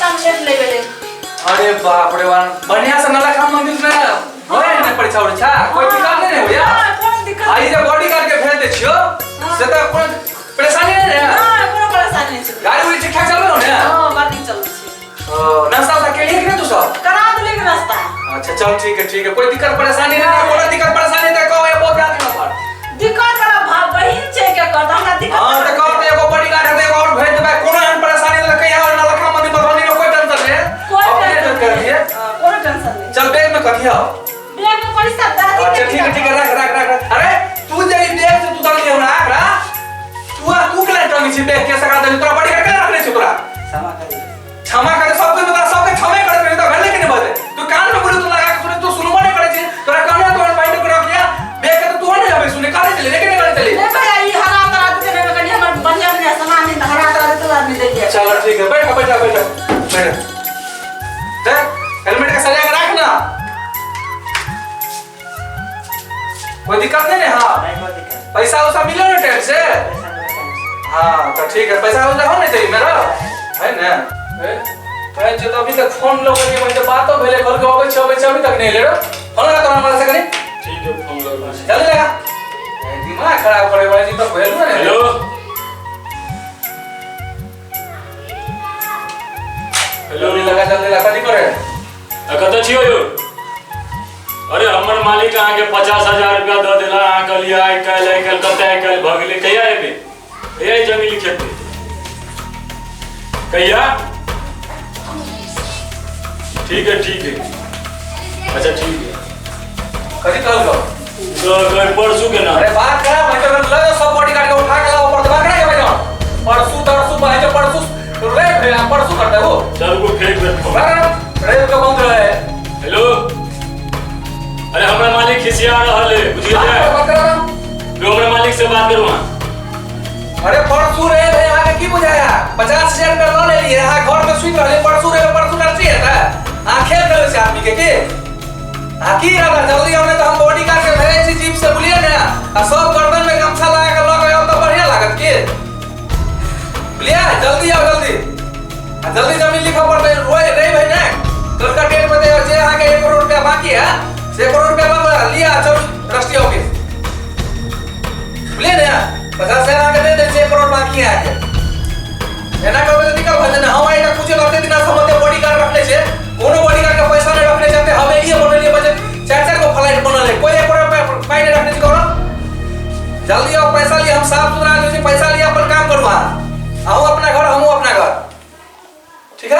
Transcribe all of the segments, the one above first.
काम लेट ले गेले। अरे बाप रे वान बढ़िया से नला काम मंदिर में होय ने परीक्षा उरीक्षा कोई दिक्कत नहीं होया। हां कोन दिक्कत आई जे बॉडी करके भेज दे छियो से तो कोई परेशानी नहीं है। हां कोनो परेशानी नहीं छै। गाड़ी उड़ी ठीक-ठाक चल रहो ने? हां बात ठीक चल छै। ओ नाश्ता उठा के लिए कि नहीं तू सब? करा देले के रास्ता। अच्छा चल ठीक है कोई दिक्कत परेशानी नहीं है। कोनो दिक्कत परेशानी तो कहो ये बहुत आदमी पर दिक्कत करा भाव बहिन छै के कर हमरा दिक्कत। हां तो कहो तो एगो बॉडी गार्ड है और भेज देबे कोनो एहन परेशानी न कहिया और नला काम मंदिर बधवानी में कोई टेंशन नहीं है। कोई टेंशन कर दिए कोनो टेंशन नहीं। चल बैग में कथिया बैग में पड़ी सब दादी। अच्छा ठीक है रख अरे तू जई बैग से तू डाल दे हमरा आकरा तू के लिए टंगी छी बैग के सका दे तोरा बड़ी करके रखले छी तोरा क्षमा कर सब कोई बता सब के क्षमा कर दे तो भेले कि नहीं बजे तू कान में बोले तू लगा के सुने तू सुनबो नहीं करे छी तोरा कहने तो माइंड को रख लिया बैग के तो तू नहीं आवे सुने काहे चले लेकिन नहीं करे चले नहीं भैया ये हरा करा दे ने कनी हमर बढ़िया बढ़िया सामान नहीं हरा करा दे तो आदमी दे दिया। चलो ठीक है बैठ देख हेलमेट का सजा के रख ना कोई दिक्कत नहीं है। हां नहीं कोई दिक्कत। पैसा उसा मिलो ना टाइम से? हाँ तो ठीक है पैसा उसा हो नहीं चाहिए मेरा है ना? कहे जो तो अभी तक फोन लोग के मुझे बात तो भेले घर के अबे छ अभी तक नहीं ले रो फोन लगा तो हमारे से करी ठीक है फोन लगा चल लगा दिमाग खराब करे वाला जी तो भेलू ना। हेलो हेलो लगा जल्दी लगा नहीं करे कत छियो यो? अरे हमर मालिक अहाँ के 50,000 रुपया द देला अहाँ कहलिए आइ कल कतै कल भ गेलै कहिया एबे ए जमीन खेते कहिया? ठीक है अच्छा ठीक है कथी कहल कल परसों के ना। अरे बात करा मैं तो ले सब बॉडी गार्ड के उठा के लाओ ऊपर दबा के भाई परसों भाई जो परसों रे परसों करते हो चल को फेंक दे फोन। रे का बंद रहे। हेलो अरे हमरा मालिक खिसिया रहल है बुझिए जो हमरा मालिक से बात करू हां। अरे परसों रे भाई आगे की बुझाया 50,000 रुपया लो ले लिए हां घर में सुत रहले परसों करती है ना आंखें कर से आदमी के आकी रहा जल्दी हमने तो हम बॉडी गार्ड के भेजे छी जीप से बुलिए ना आ सब गर्दन में गमछा लगा के लग आयो तो बढ़िया लागत के बुलिए जल्दी आओ जल्दी जमीन लिखा पड़ते रोए रे भाई ना कल का डेट बता जे आगे 1 करोड़ रुपया बाकी है से 1 करोड़ रुपया बाबा लिया चल राष्ट्रीय ऑफिस बुलिए ना 50,000 आगे दे दे 1 करोड़ बाकी है आगे एना कहबे तो निकल भजन हम आइटा कुछ लगते दिन समझते बॉडी गार्ड रखले छे कोनो बॉडी गार्ड का पैसा नहीं रखले जाते हवेली बनले बजट 4-4 को फ्लाइट बनले कोई 1 करोड़ पाई नहीं रखने करो जल्दी आओ पैसा लिए हम साफ सुथरा आदमी से पैसा लिए अपन काम करवा आओ अपना घर हम अपना घर ठीक है।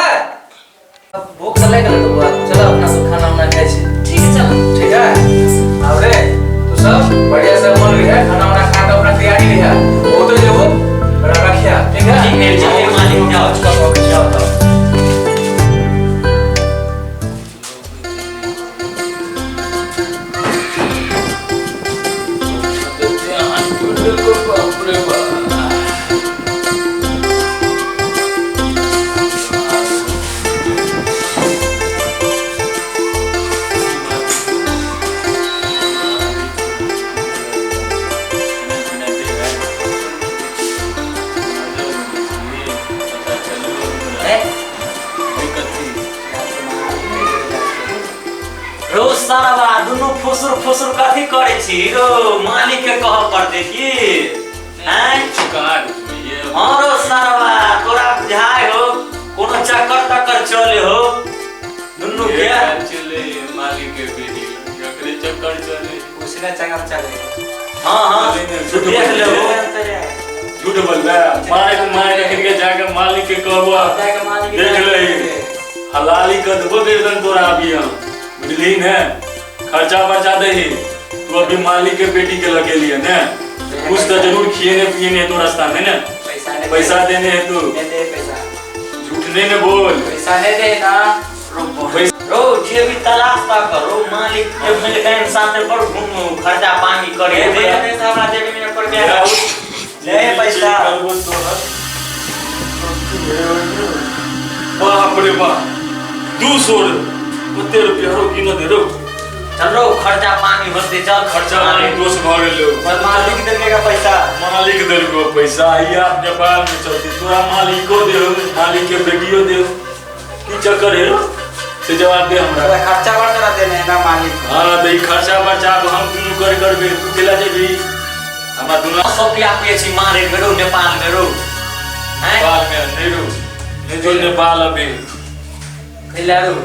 अब भूख से लग गल तो चलो अपना सब खाना वाना खाए छी ठीक है चलो ठीक है। अब रे तू सब बढ़िया से मन रही है खाना वाना खा के अपना तैयारी रही है वो तो जो रखिया ठीक है। ठीक है चलिए मालिक जाओ जाओ रो सारा दुनु फुसुर कथी करे छी रो मालिक के कह पड़ते की हैं कार ये हां रो सारा तोरा बुझाय हो कोनो चक्कर चले हो दुनु के चले मालिक के बेटी एकरे चक्कर चले उसने चंगम चले हां देख ले हो झूठ बोल रहा मार के जाके मालिक के कहबो देख ले हलाली कर देबो गर्दन तोरा अभी हम बुझली ने खर्चा बचा दे ही तू अभी मालिक के बेटी के लगे लिए ने कुछ तो जरूर खिएने पिएने तो रास्ता में ने पैसा देने है तू दे पैसा झूठ नहीं बोल पैसा नहीं दे ना रो जे भी तलाश ता करो मालिक के मिल के इंसान ने पर घूम खर्चा पानी करे दे हमरा जेबी में पड़ गया ले पैसा बाप रे बाप 200 कितने रुपया रो की न दे रो चलो खर्चा पानी होते चल खर्चा पानी दोस्त भर लो मालिक देने का पैसा मालिक दे को पैसा आई आप नेपाल में चलती तोरा मालिक को दे मालिक के बेटियों दे की चक्कर है से जवाब दे हमरा खर्चा वर्चा देने ना मालिक। हां तो ई खर्चा बर्चा हम दुनु कर के तू चला जेबी हमरा दुनु सोफिया पे छी मारे गरो नेपाल गरो हैं नेपाल में नेहरू ने जो नेपाल अबे खिलाड़ू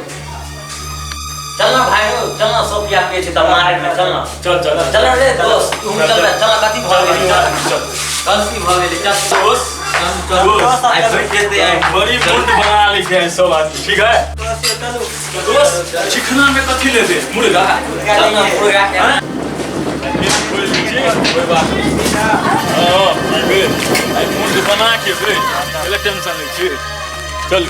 चलना भाई हो चलना सोफिया पे छी त मारे में चलना चल रे दोस्त तू चल कथी भ गेली चल गलती भ गेली चल दोस्त आई बैठ दे आई बड़ी मुंड बना ली है सब आदमी ठीक है दोस्त चिकना में कथी लेते मुर्गा चलना मुर्गा के कोई बात नहीं हां आई मुंड बना के फिर पहले टेंशन नहीं चल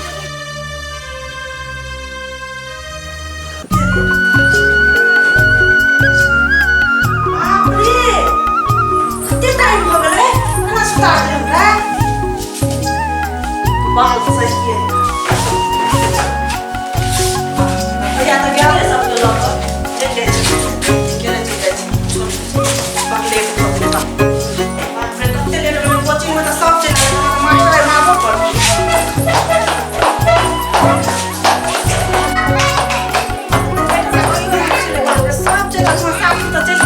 बाल सही है भैया तो गया है सब लोग ले क्या चीज पकड़े फिर तो चले कोचिंग में तो सब चले मास्टर मारबो पड़ सब चले साथ तो चल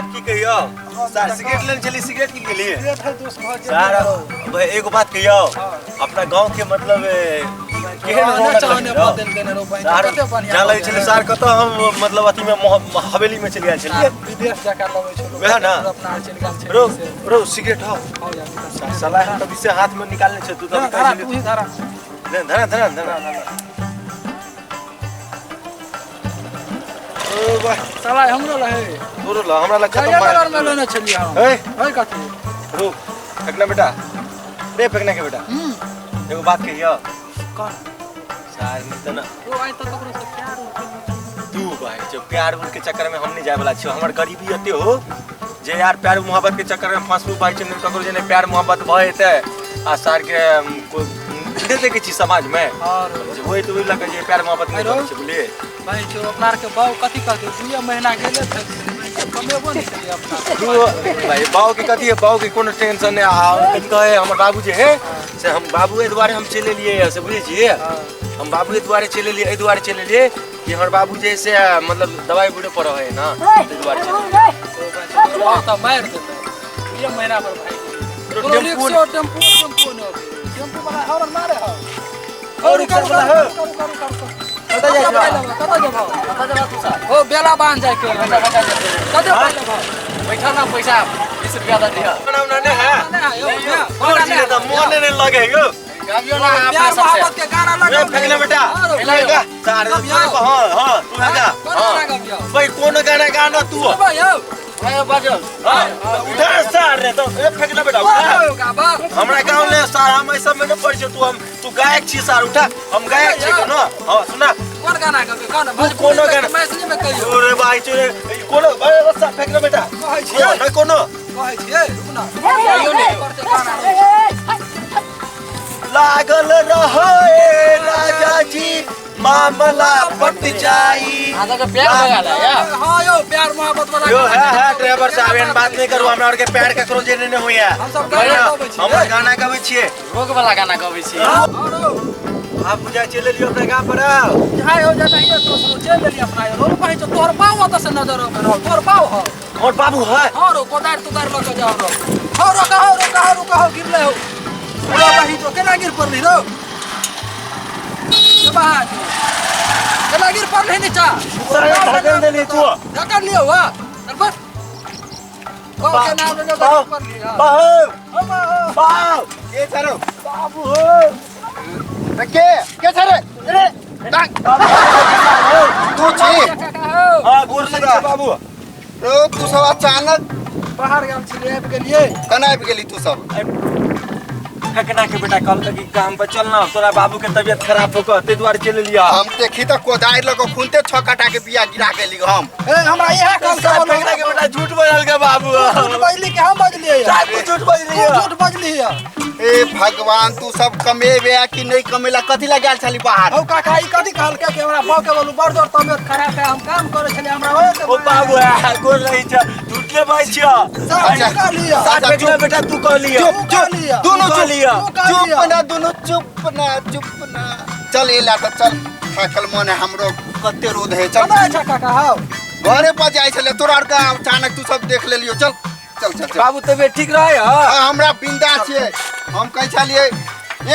आपकी कहियो सर सिगरेट लेने चली सिगरेट की लिए सर भाई एक बात कहियो अपना गांव के मतलब जा लगे चले सर कत हम मतलब अथी में हवेली में चले आए चलिए विदेश जाकर लगे छलो वह ना अपना चलगाम रो रो सिगरेट हो साला हम तब से हाथ में निकालने छ तू तो धरा तू ही धरा ले धरा धरा धरा ओ भाई साला हमरो रहे तोरो ला हमरा ला खत्म $1000 में लेने चलिए हम ए है कथी रुक फेंकना बेटा रे फेंकना के बेटा एगो बात कहियो कौन सार में तो ना वो आई तो ककरो से प्यार हो तू भाई जो प्यार के चक्कर में हम नहीं जाए वाला छियो हमर गरीबी एते हो जे यार प्यार मोहब्बत के चक्कर में फंसबू भाई चंद्र ककरो जने प्यार मोहब्बत भए ते आ सार के दे दे के छी समाज में और वही तो लगे जे प्यार मोहब्बत नहीं करे छै बोलिए भाई जो अपना के बाऊ कथी कहते 2 महीना गेले थे कमेबो नहीं करिए अपना तू भाई बाऊ के कथी है बाऊ के कोनो टेंशन नहीं आ कथी कहे हमर बाबू जे है से हम बाबू ए द्वारे हम चले लिए से बुझे छिए हम बाबू ए द्वारे चले लिए ए द्वारे चले लिए कि हमर बाबू जे से मतलब दवाई बुढ़े पर है ना ए द्वारे चले तो मार देते 2 महीना पर भाई टेम्पू वाला और मारे हो और वाला हो कत जा तू सर ओ बेला बांध जाए के कत बैठा ना पैसा 20 रुपया दे दिया ना ने है और जी तो मोने नहीं लगे यो गाबियो ना अपना सबसे के गाना लगा फेंकना बेटा लगा सारे हां तू लगा हां भाई कौन गाना गाना तू भाई बाजो उठा सार रे तो फेंकना बेटा उठा हमरा गांव ले सार हम ऐसा में न पड़ छ तू गायक छी सार उठा हम गायक छी न हां सुना कौन गाना गाबे कौन कोनो गाना मैथिली में कहियो अरे भाई चोरे कोनो अरे बस फेंकना बेटा कहै छी न कोनो कहै छी रुक ना कहियो नहीं लागल रहे राजा जी मामला पट जाई आधा का प्यार लगाला यार हां यो प्यार मोहब्बत वाला यो है ड्राइवर साहब एन बात नहीं करू हमरा और के पैर ककरो जे नहीं होया हम गाना गाबै छियै रोग वाला गाना गाबै छी आप बुझा चले लियो अपने गांव पर जाय हो जाता है तो चल ले अपना रोड पर तो तोर पाव त से नजर में रहो तोर पाव हो और बाबू है हां रो कोदार लेके जाओ रो हो रो गिरले हो पूरा भाई तो केना गिर पड़ली रो के बात केना गिर पड़ली नीचा ढकन दे तू ढकन लियो वा बस ओ के नाम ले गिर पड़ली बाबू बाबू ये करो बाबू हो के छरे रे तू छी हां गोर लगा बाबू रो तू सब अचानक बाहर गाम छी आबि गेलिए कना आबि गेली तू सब फेंकना के बेटा कल के काम पर चलना तोरा बाबू के तबीयत खराब होकर ते द्वारे चले लिया हम देखी तो कोदार लगे खुनते छकाटा के बिया गिरा के लियो हम ए हमरा यह काम साथ फेंकना के बेटा झूठ बोल के बाबू झूठ बजली के हम बजलिए साथ तू झूठ बोल रही है झूठ बजली है ए भगवान तू सब कमेबे कि नहीं कमेला कथी लगा छली बाहर ओ काका ई कथी कहल के हमरा बाप के बोलू बड़ जोर तबियत खराब है हम काम करे छले हमरा होए के ओ बाबू गोल नहीं छ झूठले भाई छ सब कह लिया साथ फेंकना बेटा तू कह लिया चुप चुप लिया दोनों कह लिया चुप ना दोनों चुप ना चल एला तो चल थाकल मन हमरो कते रोद है चल कतै छ काका हां घरे पर जाय छले तोरा आर का अचानक तू सब देख लेलियो चल चल चल चल बाबू तबीयत ठीक रहे है हमरा बिंदा छिए हम कह छलिए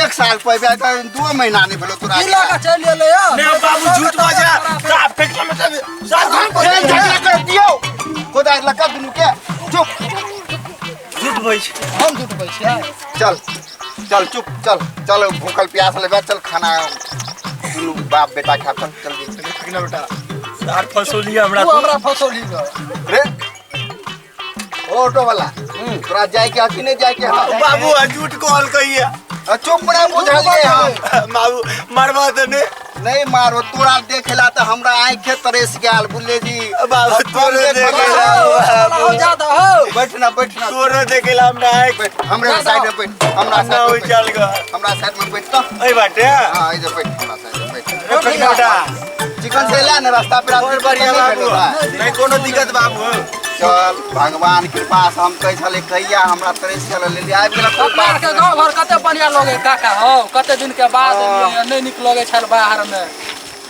1 साल पहले तो 2 महीना नहीं भेलो तोरा ई लगा चल ले यार नहीं बाबू झूठ बाजा साथ फेंकना में साथ झूठ बोल झगड़ा कर दियो खुदा लगा दुनु के चुप झूठ भाई हम झूठ बोल छियै चल चल चुप चल भूखल प्यास ले चल खाना दुनु बाप बेटा खा चल फेंकना बेटा साथ फसोलिया हमरा तू हमरा फसोली ग रे ऑटो वाला तोरा जाय के अथी नहीं जाय के बाबू झूठ कॉल कहिए चुप ना बुझलिए हम बाबू मारवा दे नहीं मारो तोरा देखेला तो हमरा आंखें तरस गेल बुल्ले जी बाबू तोरे देखेला हो जादा हो बैठना तोरे देखेला हमरा बैठ हमरे साइड में बैठ हमरा ना हो साइड चल ग हमरा साइड में बैठ तो ए बाटे हां इधर बैठ हमरा साइड में बैठ फेंकना बेटा चिकन से ला ना रास्ता पे और बढ़िया बाबू नहीं कोनो दिक्कत बाबू चल भगवान कृपा से हम कह छले कहिया हमरा तरस चल ले आबि गेला कोई अपना बात के नहीं। गांव घर कते बढ़िया लगे काका हो कते दिन के बाद नहीं निक लगे छल बाहर में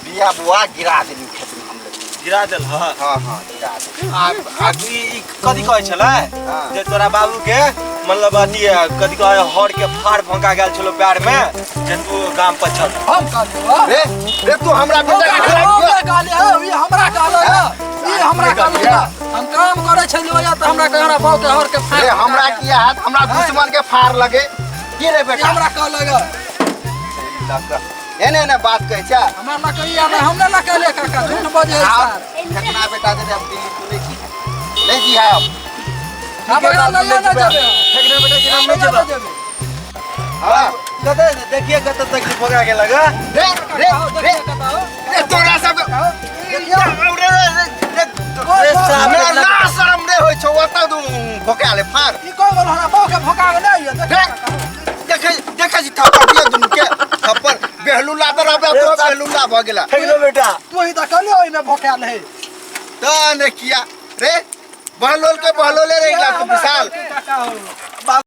बिया बुआ गिरा देनी खेत में हम लोग गिरा देल हां हां गिरा दे आगु ई कथि कहै छला हाँ। जे तोरा बाबू के मतलब अथी कथि कहै हर के फाड़ भंका गेल छलो पैर में जे तू गाम पर चल हम कहलियो रे तू हमरा बेटा के खिला दिया ई हमरा कहलो ई हमरा कहलो हम काम करे छलियो या त हमरा कहरा बाऊ के हर के फाड़ रे हमरा किया हाथ हमरा दुश्मन के फाड़ लगे की रे बेटा हमरा कहलो एने बात कह छ हमरा ला कहिया ना हमने ला कहले काका झूठ बजे आप कितना बेटा दे अब दिल्ली तू नहीं की है अब अब अगला ले ना जाबे फेंकना बेटा कि हम नहीं जेबे हां कते देखिए कते तक भगा के लगा रे तोरा सब रे सामने हमरा ना शरम रे होय छौ ओता तू भोकाले फाड़ ई को बोल हमरा बाऊ के भगा के नहीं देखे जी थप्पड़ दिए दुनु के थप्पड़ बेहलुला तो रबे तो बेहलुला भ गेला फेंकना बेटा तू ही त कहले ओइ में भोकाल है तो ने किया रे बहलोल के बहलोले रे इला तू विशाल काका हो बाबू